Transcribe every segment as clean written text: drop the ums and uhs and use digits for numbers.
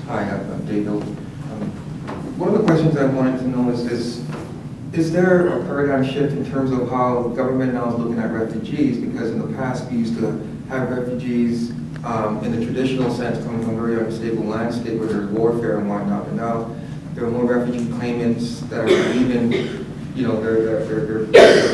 Hi, I'm Dave. One of the questions I wanted to know is there a paradigm shift in terms of how the government now is looking at refugees? Because in the past we used to have refugees in the traditional sense coming from a very unstable landscape where there's warfare and whatnot, but now there are more refugee claimants that are leaving, you know, their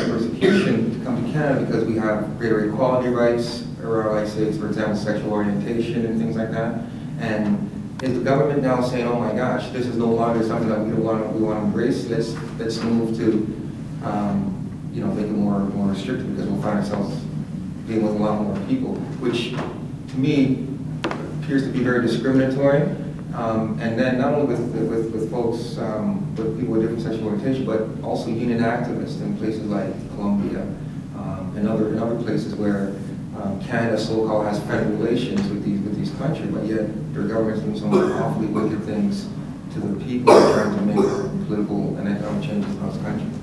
persecution to come to Canada because we have greater equality rights, or like say, for example, sexual orientation and things like that. And is the government now saying, oh my gosh, this is no longer something that we want to embrace, let's move to, you know, make it more restrictive because we'll find ourselves dealing with a lot more people, which to me appears to be very discriminatory. And then not only with folks, with people with different sexual orientation, but also union activists in places like Colombia and other places where Canada so-called has friendly relations with these countries, but yet their governments doing some awfully wicked things to the people trying to make political and economic changes in those countries.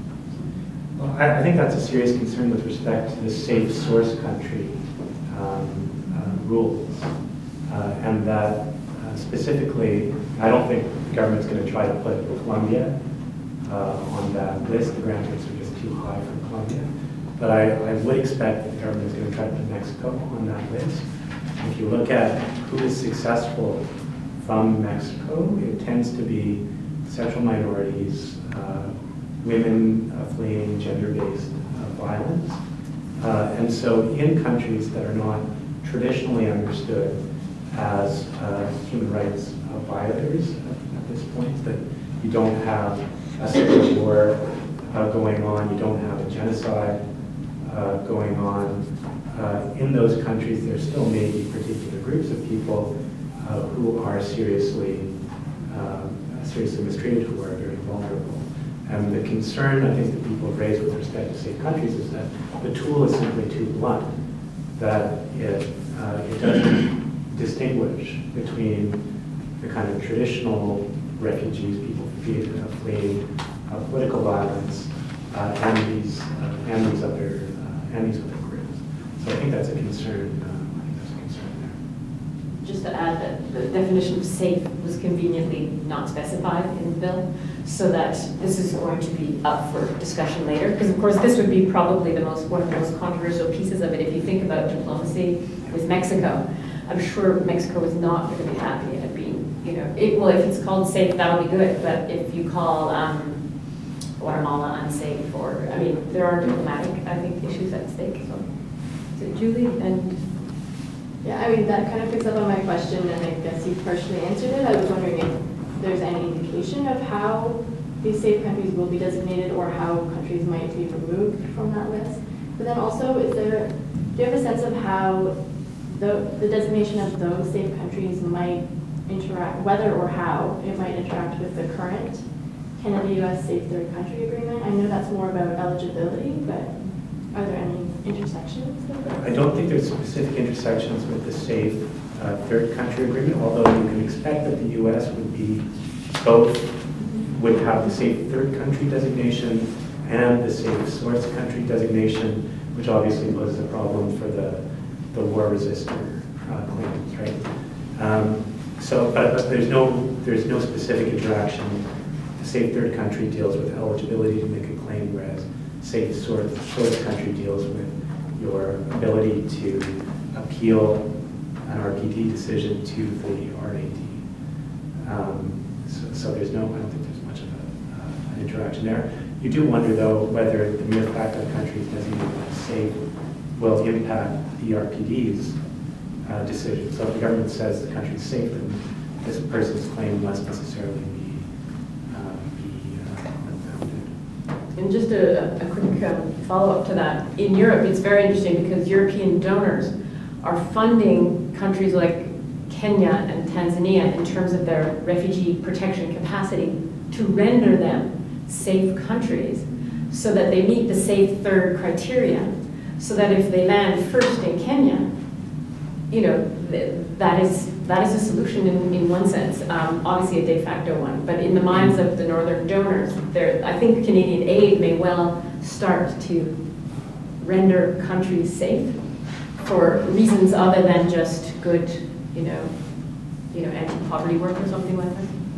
Well, I think that's a serious concern with respect to the safe source country rules, and that specifically, I don't think the government's going to try to put Colombia on that list. The ground rates are just too high for Colombia. But I would expect that the government is going to try to put Mexico on that list. If you look at who is successful from Mexico, it tends to be sexual minorities, women fleeing gender-based violence. And so in countries that are not traditionally understood as human rights violators at this point, that you don't have a civil war going on, you don't have a genocide going on. In those countries, there still may be particular groups of people who are seriously mistreated, who are very vulnerable. And the concern I think that people have raised with respect to safe countries is that the tool is simply too blunt, that it doesn't distinguish between the kind of traditional refugees, people fleeing political violence, and these other groups. So I think that's a concern. There. Just to add that the definition of safe was conveniently not specified in the bill, so that this is going to be up for discussion later. Because of course this would be probably one of the most controversial pieces of it. If you think about diplomacy with Mexico, I'm sure Mexico is not going to be happy at being, you know, well, if it's called safe, that'll be good. But if you call Guatemala unsafe, or, I mean, there are diplomatic, I think, issues at stake. So, is it Julie? And yeah, I mean, that kind of picks up on my question, and I guess you partially answered it. I was wondering if there's any indication of how these safe countries will be designated, or how countries might be removed from that list. But then also, do you have a sense of how the designation of those safe countries might interact, whether or how it might interact with the current Canada-US Safe Third Country Agreement? I know that's more about eligibility, but are there any intersections? I don't think there's specific intersections with the Safe Third Country Agreement, although you can expect that the US would be both, would have the Safe Third Country designation and the Safe Source Country designation, which obviously poses a problem for the war resistor claims, right? But there's no specific interaction. The Safe Third Country deals with eligibility to make a claim, whereas Safe Source Country deals with your ability to appeal an RPD decision to the RAD. So I don't think there's much of an interaction there. You do wonder, though, whether the mere fact that countries designated as safe will impact the RPD's decision. So if the government says the country's safe, then this person's claim must necessarily be unfounded. And just a quick follow-up to that. In Europe, it's very interesting because European donors are funding countries like Kenya and Tanzania in terms of their refugee protection capacity to render them safe countries so that they meet the safe third criteria, so that if they land first in Kenya, you know, that is a solution in one sense, obviously a de facto one, but in the minds of the northern donors, I think Canadian aid may well start to render countries safe for reasons other than just good, you know, anti poverty work or something like that?